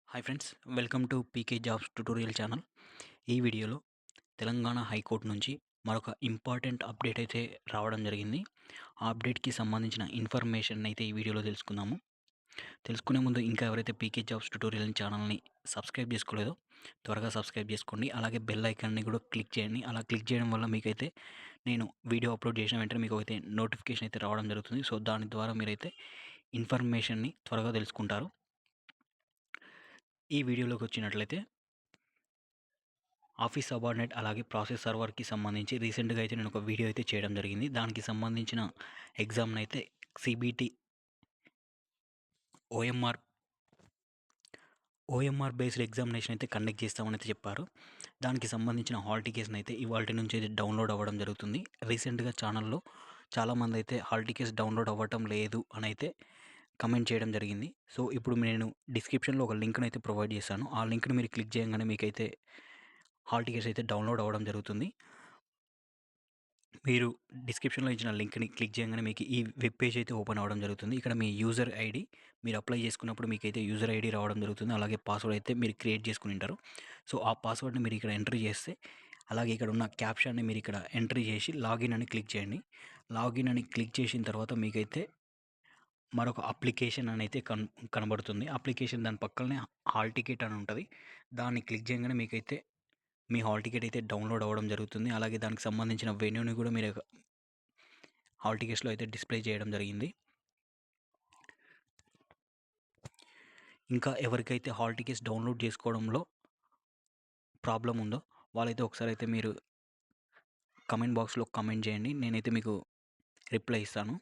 Hi friends, welcome to PK jobs tutorial channel. ఈ వీడియోలో Telangana high court నుంచి మరొక ఇంపార్టెంట్ అప్డేట్ అయితే రావడం జరిగింది. ఆ అప్డేట్‌కి సంబంధించిన ఇన్ఫర్మేషన్ అయితే ఈ వీడియోలో తెలుసుకుందాము. తెలుసుకునే ముందు ఇంకా ఎవరైతే పీకే జాబ్స్ ట్యుటోరియల్ ఛానల్‌ని సబ్స్క్రైబ్ చేసుకోలేదో త్వరగా సబ్స్క్రైబ్ చేసుకోండి. అలాగే బెల్ ఐకాన్‌ని కూడా క్లిక్ చేయండి. అలా క్లిక్ చేయడం వల్ల మీకైతే నేను వీడియో అప్లోడ్ చేసిన వెంటనే మీకు అయితే నోటిఫికేషన్ అయితే రావడం జరుగుతుంది. సో, దాని ద్వారా మీరైతే ఇన్ఫర్మేషన్‌ని త్వరగా తెలుసుకుంటారు. ఈ వీడియోలోకి వచ్చినట్లయితే ఆఫీస్ సబార్డినేట్ అలాగే ప్రాసెస్ సర్వర్‌కి సంబంధించి రీసెంట్‌గా అయితే నేను ఒక వీడియో అయితే చేయడం జరిగింది. దానికి సంబంధించిన ఎగ్జామ్‌నైతే CBT OMR OMR based examination అయితే కండక్ట్ చేస్తామని అయితే చెప్పారు. దానికి సంబంధించిన హాల్ టికెట్స్‌ని అయితే ఇవాల్టి నుంచి అయితే డౌన్‌లోడ్ అవ్వడం జరుగుతుంది. రీసెంట్‌గా ఛానల్‌లో చాలామంది అయితే హాల్ టికెట్స్ డౌన్‌లోడ్ అవ్వటం లేదు అని అయితే కమెంట్ చేయడం జరిగింది. సో, ఇప్పుడు నేను డిస్క్రిప్షన్‌లో ఒక లింక్‌ని అయితే ప్రొవైడ్ చేశాను. ఆ లింక్‌ని మీరు క్లిక్ చేయంగానే మీకైతే హాల్ టికెట్స్ అయితే డౌన్‌లోడ్ అవ్వడం జరుగుతుంది. మీరు డిస్క్రిప్షన్‌లో ఇచ్చిన లింక్‌ని క్లిక్ చేయంగానే మీకు ఈ వెబ్ పేజ్ అయితే ఓపెన్ అవ్వడం జరుగుతుంది. ఇక్కడ మీ యూజర్ ఐడీ మీరు అప్లై చేసుకున్నప్పుడు మీకైతే యూజర్ ఐడీ రావడం జరుగుతుంది. అలాగే పాస్వర్డ్ అయితే మీరు క్రియేట్ చేసుకునింటారు. సో, ఆ పాస్వర్డ్‌ని మీరు ఇక్కడ ఎంటర్ చేస్తే, అలాగే ఇక్కడ ఉన్న క్యాప్షన్‌ని మీరు ఇక్కడ ఎంట్రీ చేసి లాగిన్ అని క్లిక్ చేయండి. లాగిన్ అని క్లిక్ చేసిన తర్వాత మీకైతే మరొక అప్లికేషన్ అని అయితే కనబడుతుంది. అప్లికేషన్ దాని పక్కలనే హాల్ టికెట్ అని ఉంటది. దాన్ని క్లిక్ చేయంగానే మీకైతే మీ హాల్ టికెట్ అయితే డౌన్‌లోడ్ అవ్వడం జరుగుతుంది. అలాగే దానికి సంబంధించిన వెన్యూని కూడా మీరు హాల్ టికెట్స్‌లో అయితే డిస్‌ప్లే చేయడం జరిగింది. ఇంకా ఎవరికైతే హాల్ టికెట్స్ డౌన్‌లోడ్ చేసుకోవడంలో ప్రాబ్లమ్ ఉందో వాళ్ళైతే ఒకసారి మీరు కామెంట్ బాక్స్‌లో కామెంట్ చేయండి. నేనైతే మీకు రిప్లై ఇస్తాను.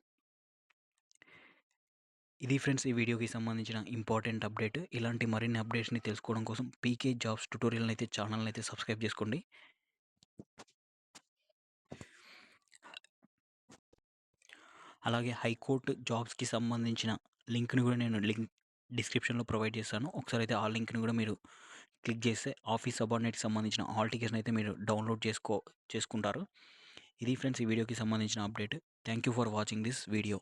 ఇది ఫ్రెండ్స్ ఈ వీడియోకి సంబంధించిన ఇంపార్టెంట్ అప్డేట్. ఇలాంటి మరిన్ని అప్డేట్స్‌ని తెలుసుకోవడం కోసం పీకే జాబ్స్ ట్యుటోరియల్‌ని అయితే ఛానల్‌ని అయితే సబ్స్క్రైబ్ చేసుకోండి. అలాగే హైకోర్టు జాబ్స్‌కి సంబంధించిన లింక్‌ని కూడా నేను డిస్క్రిప్షన్‌లో ప్రొవైడ్ చేశాను. ఒకసారి అయితే ఆ లింక్‌ని కూడా మీరు క్లిక్ చేస్తే ఆఫీస్ సబార్డినేట్‌కి సంబంధించిన హాల్ టికెట్స్‌ని అయితే మీరు డౌన్‌లోడ్ చేసుకుంటారు. ఇది ఫ్రెండ్స్ ఈ వీడియోకి సంబంధించిన update. Thank you for watching this video.